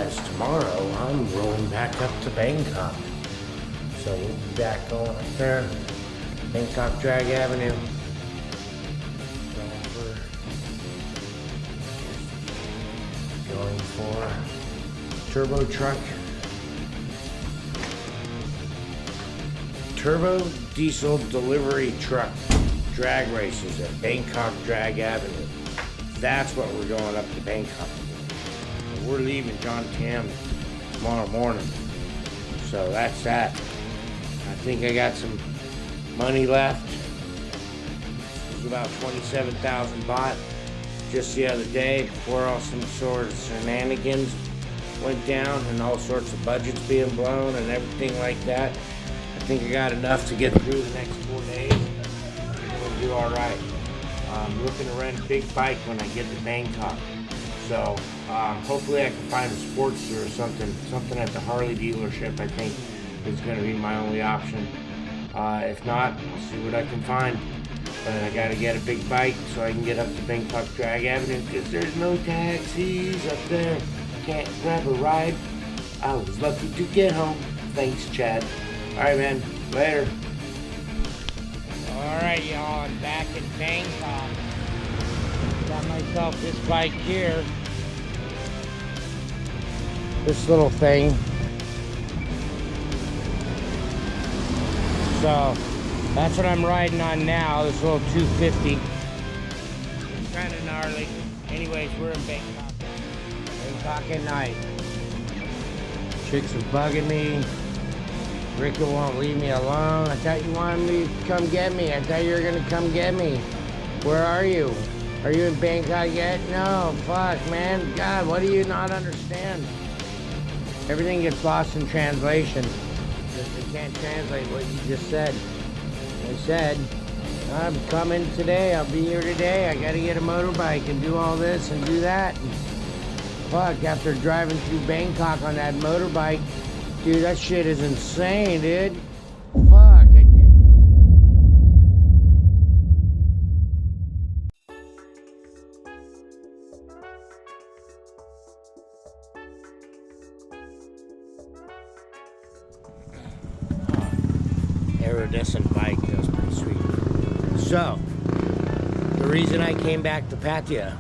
as tomorrow I'm rolling back up to Bangkok. So we'll be back going up there, Bangkok Drag Avenue. Going for turbo truck. Turbo diesel delivery truck drag races at Bangkok Drag Avenue. That's what we're going up to Bangkok. We're leaving John Tam tomorrow morning. So that's that. I think I got some money left. It was about 27,000 baht just the other day before all some sort of shenanigans went down and all sorts of budgets being blown and everything like that. I think I got enough to get through the next 4 days. We'll do all right. I'm looking to rent a big bike when I get to Bangkok. So hopefully I can find a Sportster or something at the Harley dealership. I think is going to be my only option. If not, I'll see what I can find. But I got to get a big bike so I can get up to Bangkok Drag Avenue because there's no taxis up there. Can't grab a ride. I was lucky to get home. Thanks, Chad. All right, man. Later. All right, y'all. I'm back in Bangkok. Got myself this bike here. This little thing. So that's what I'm riding on now. This little 250. It's kind of gnarly. Anyways, we're in Bangkok. Bangkok at night. Chicks are bugging me. Ricky won't leave me alone. I thought you wanted me to come get me. I thought you were gonna come get me. Where are you? Are you in Bangkok yet? No, fuck, man. God, what do you not understand? Everything gets lost in translation. They can't translate what you just said. I said, I'm coming today. I'll be here today. I gotta get a motorbike and do all this and do that. And fuck, after driving through Bangkok on that motorbike, dude, that shit is insane, dude. Fuck, I did. Iridescent bike, that was pretty sweet. So, the reason I came back to Pattaya,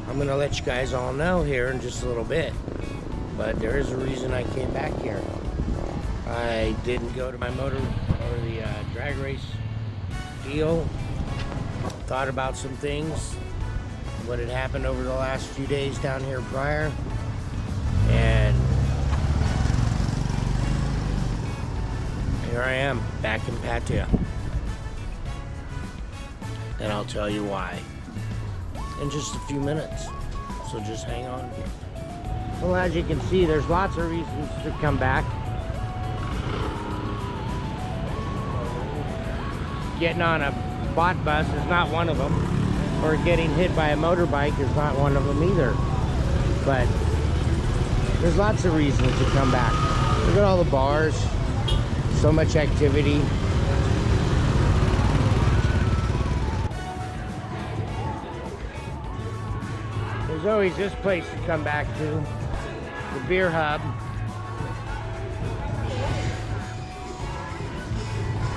I'm gonna let you guys all know here in just a little bit. But there is a reason I came back here. I didn't go to my motor or the drag race deal. Thought about some things, what had happened over the last few days down here prior. And here I am, back in Pattaya. And I'll tell you why in just a few minutes. So just hang on here. Well, as you can see, there's lots of reasons to come back. Getting on a bot bus is not one of them, or getting hit by a motorbike is not one of them either. But there's lots of reasons to come back. Look at all the bars, so much activity. There's always this place to come back to. The beer hub,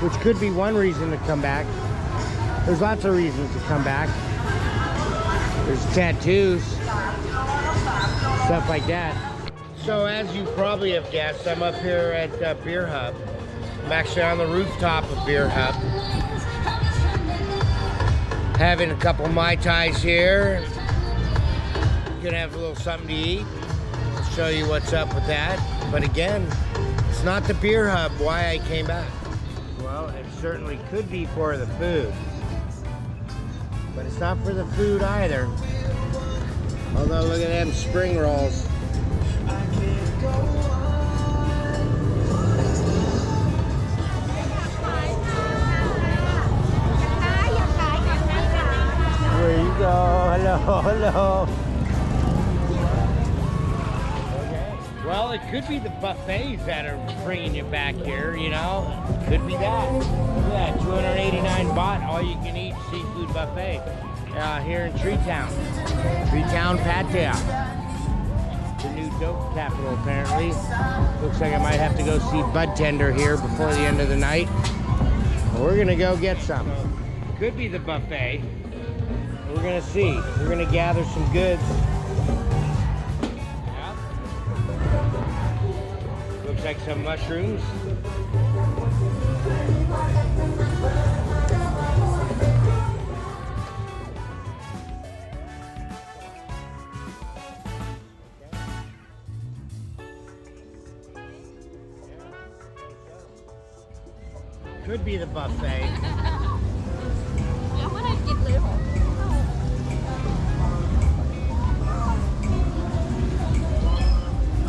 which could be one reason to come back. There's lots of reasons to come back. There's tattoos, stuff like that. So as you probably have guessed, I'm up here at Beer Hub. I'm actually on the rooftop of Beer Hub, having a couple Mai Tais here. Gonna have a little something to eat. Show you what's up with that. But again, it's not the beer hub why I came back. Well, it certainly could be for the food, but it's not for the food either. Although look at them spring rolls. There you go. Hello, hello. Well, it could be the buffets that are bringing you back here, you know. Could be that. Look at that, 289 baht, all-you-can-eat seafood buffet here in Tree Town, Pattaya. dope capital, apparently. Looks like I might have to go see Bud Tender here before the end of the night. We're gonna go get some. Could be the buffet. We're gonna see. We're gonna gather some goods. Yeah. Looks like some mushrooms. Could be the buffet.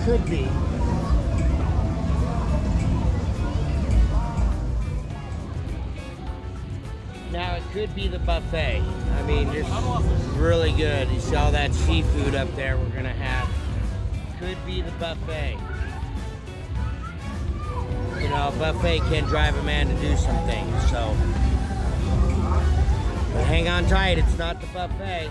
Could be. Now it could be the buffet. I mean, this is really good. You see all that seafood up there we're gonna have. Could be the buffet. You know, a buffet can drive a man to do some things, so. But hang on tight, it's not the buffet.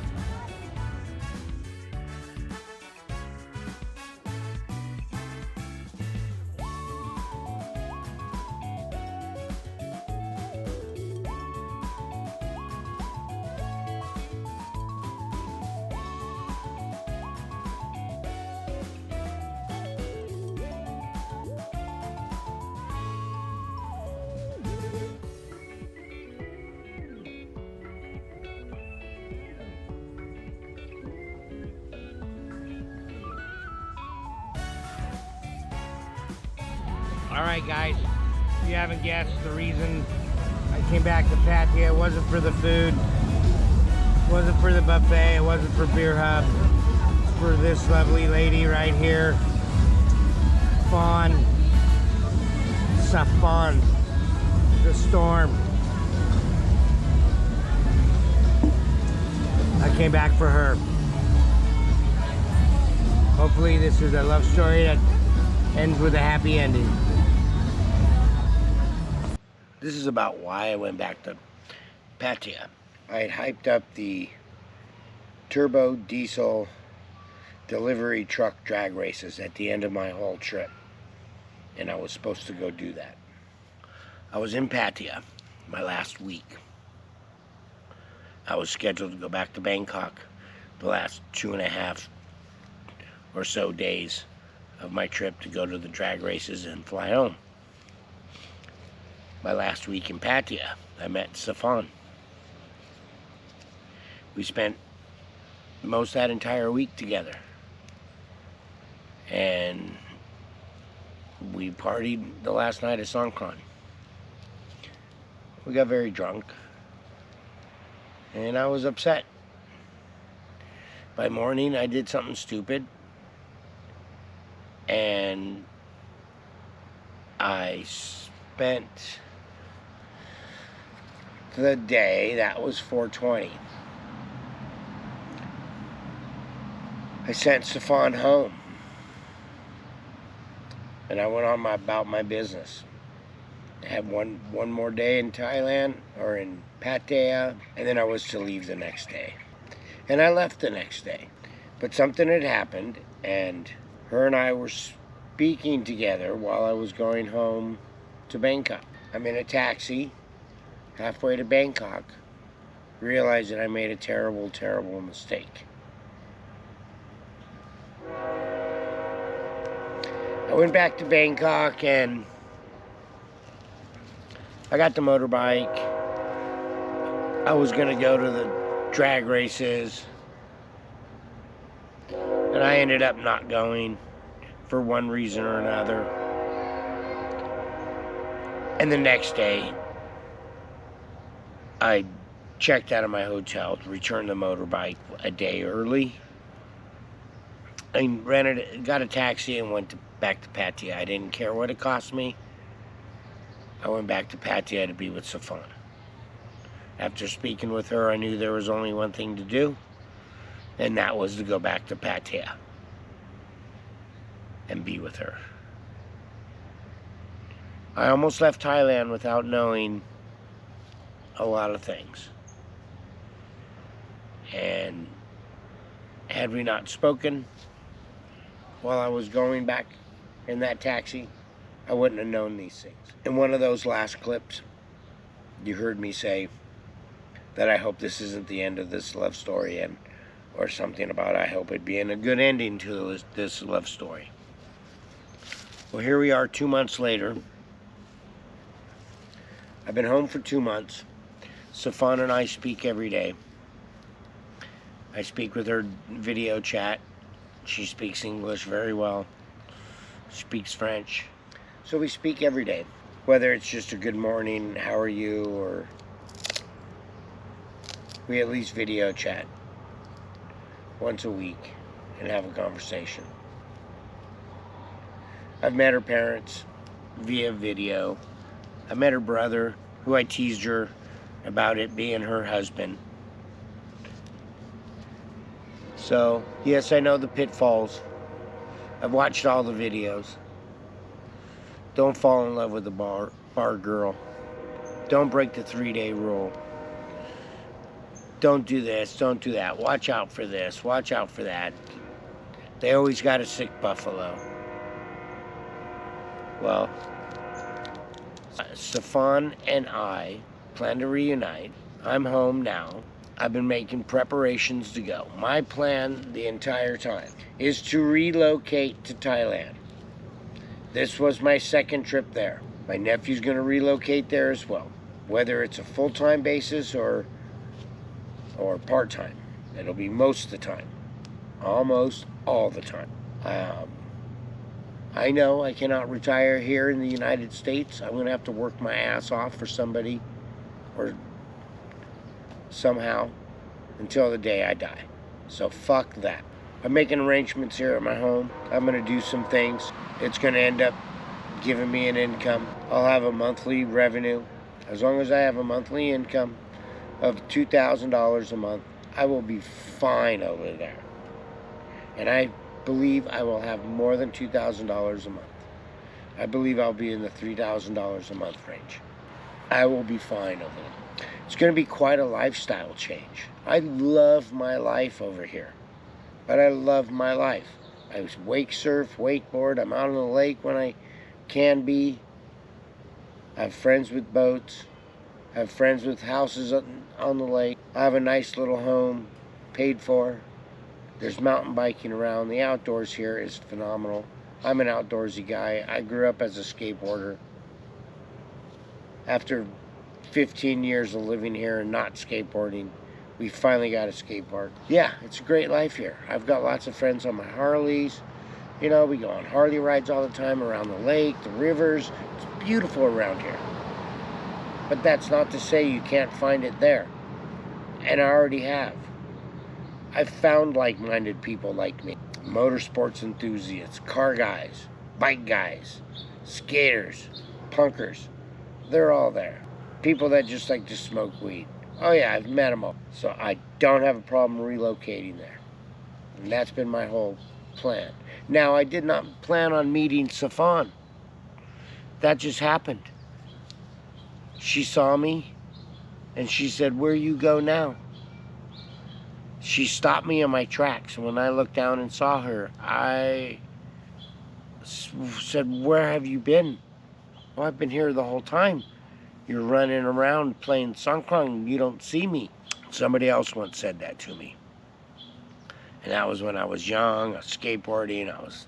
Alright guys, if you haven't guessed, the reason I came back to Pattaya, it wasn't for the food, it wasn't for the buffet, it wasn't for Beer Hub, it's for this lovely lady right here, Safan, the storm. I came back for her. Hopefully this is a love story that ends with a happy ending. This is about why I went back to Pattaya. I had hyped up the turbo diesel delivery truck drag races at the end of my whole trip, and I was supposed to go do that. I was in Pattaya my last week. I was scheduled to go back to Bangkok the last 2.5 or so days of my trip to go to the drag races and fly home. My last week in Pattaya, I met Safan. We spent most of that entire week together. And we partied the last night of Songkran. We got very drunk. And I was upset. By morning, I did something stupid. And I spent the day, that was 4:20. I sent Safan home. And I went on about my business. I had one more day in Thailand, or in Pattaya, and then I was to leave the next day. And I left the next day. But something had happened, and her and I were speaking together while I was going home to Bangkok. I'm in a taxi, halfway to Bangkok, realized that I made a terrible, terrible mistake. I went back to Bangkok and I got the motorbike. I was gonna go to the drag races, and I ended up not going for one reason or another. And the next day, I checked out of my hotel to return the motorbike a day early. I got a taxi and went back to Pattaya. I didn't care what it cost me. I went back to Pattaya to be with Safan. After speaking with her, I knew there was only one thing to do, and that was to go back to Pattaya and be with her. I almost left Thailand without knowing a lot of things. And had we not spoken, while I was going back in that taxi, I wouldn't have known these things. In one of those last clips, you heard me say that I hope this isn't the end of this love story, and or something about I hope it'd be in a good ending to this love story. Well, here we are 2 months later. I've been home for 2 months. Safan and I speak every day. I speak with her video chat. She speaks English very well. Speaks French. So we speak every day. Whether it's just a good morning, how are you, or we at least video chat once a week and have a conversation. I've met her parents via video. I met her brother, who I teased her about it being her husband. So, yes, I know the pitfalls. I've watched all the videos. Don't fall in love with a bar girl. Don't break the 3-day rule. Don't do this, don't do that. Watch out for this, watch out for that. They always got a sick buffalo. Well, Safan and I plan to reunite. I'm home now. I've been making preparations to go. My plan the entire time is to relocate to Thailand. This was my second trip there. My nephew's going to relocate there as well. Whether it's a full-time basis or part-time. It'll be most of the time. Almost all the time. I know I cannot retire here in the United States. I'm going to have to work my ass off for somebody or somehow until the day I die. So fuck that. I'm making arrangements here at my home. I'm going to do some things. It's going to end up giving me an income. I'll have a monthly revenue. As long as I have a monthly income of $2,000 a month, I will be fine over there. And I believe I will have more than $2,000 a month. I believe I'll be in the $3,000 a month range. I will be fine over there. It's going to be quite a lifestyle change. I love my life over here. But I love my life. I wake surf, wakeboard. I'm out on the lake when I can be. I have friends with boats. I have friends with houses on the lake. I have a nice little home, paid for. There's mountain biking around. The outdoors here is phenomenal. I'm an outdoorsy guy. I grew up as a skateboarder. After 15 years of living here and not skateboarding, we finally got a skate park. Yeah, it's a great life here. I've got lots of friends on my Harleys. You know, we go on Harley rides all the time around the lake, the rivers. It's beautiful around here. But that's not to say you can't find it there. And I already have. I've found like-minded people like me. Motorsports enthusiasts, car guys, bike guys, skaters, punkers. They're all there. People that just like to smoke weed. Oh yeah, I've met them all. So I don't have a problem relocating there. And that's been my whole plan. Now, I did not plan on meeting Safan. That just happened. She saw me and she said, "Where you go now?" She stopped me in my tracks. And when I looked down and saw her, I said, "Where have you been?" "Oh, I've been here the whole time. You're running around playing songkrong. You don't see me." Somebody else once said that to me. And that was when I was young. I was skateboarding. I was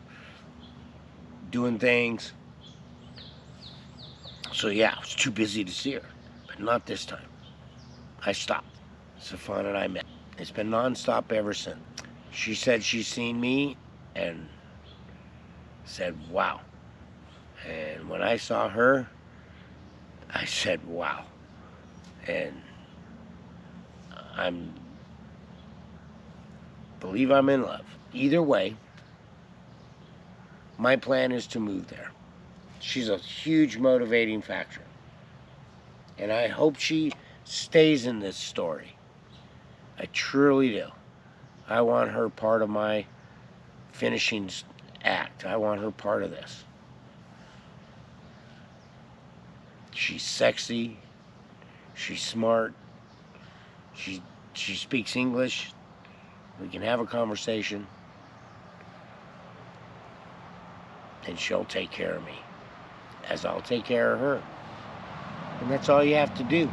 doing things. So yeah, I was too busy to see her. But not this time. I stopped. Safan and I met. It's been nonstop ever since. She said she's seen me and said, "Wow." And when I saw her, I said, "Wow." And believe I'm in love. Either way, my plan is to move there. She's a huge motivating factor. And I hope she stays in this story. I truly do. I want her part of my finishing act. I want her part of this. She's sexy. She's smart. She speaks English. We can have a conversation. and she'll take care of me, as I'll take care of her. And that's all you have to do.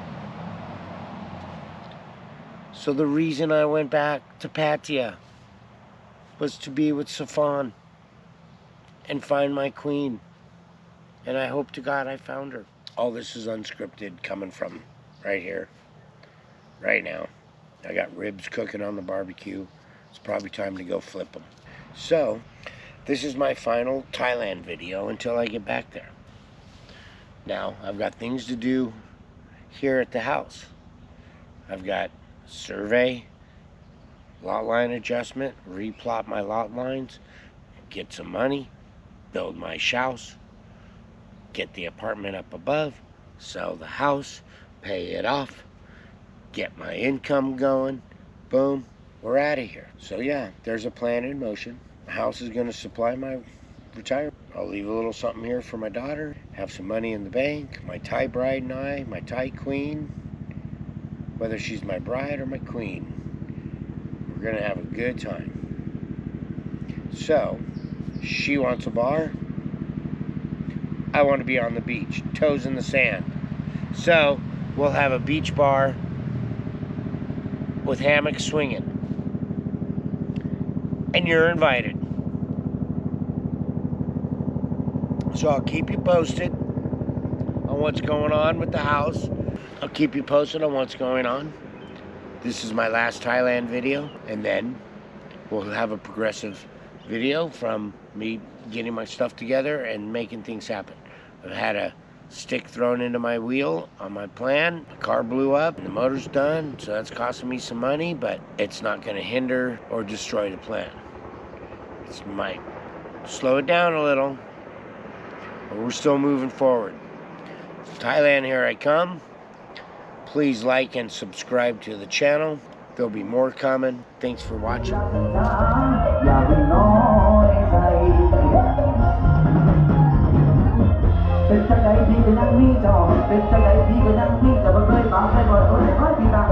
So the reason I went back to Pattaya was to be with Safan and find my queen. And I hope to God I found her. All this is unscripted, coming from right here, right now. I got ribs cooking on the barbecue. It's probably time to go flip them. So, this is my final Thailand video until I get back there. Now, I've got things to do here at the house. I've got survey, lot line adjustment, replot my lot lines, get some money, build my house, get the apartment up above, sell the house, pay it off, get my income going, boom, we're out of here. So yeah, there's a plan in motion. The house is going to supply my retirement. I'll leave a little something here for my daughter, have some money in the bank, my Thai bride and I, my Thai queen, whether she's my bride or my queen, we're going to have a good time. So, she wants a bar, I want to be on the beach, toes in the sand. So, we'll have a beach bar with hammock swinging. And you're invited. So I'll keep you posted on what's going on with the house. I'll keep you posted on what's going on. This is my last Thailand video, and then we'll have a progressive video from me getting my stuff together and making things happen. I've had a stick thrown into my wheel on my plan. The car blew up and the motor's done, so that's costing me some money, but it's not going to hinder or destroy the plan. It might slow it down a little, but we're still moving forward. Thailand, here I come. Please like and subscribe to the channel. There'll be more coming. Thanks for watching.เป็นจังไดพี่ก็ยังมีเจ้าเป็นจังไดพี่ก็ยังมีแต่บ่เคยตามใครบ่โดนให้คอยพี่ตา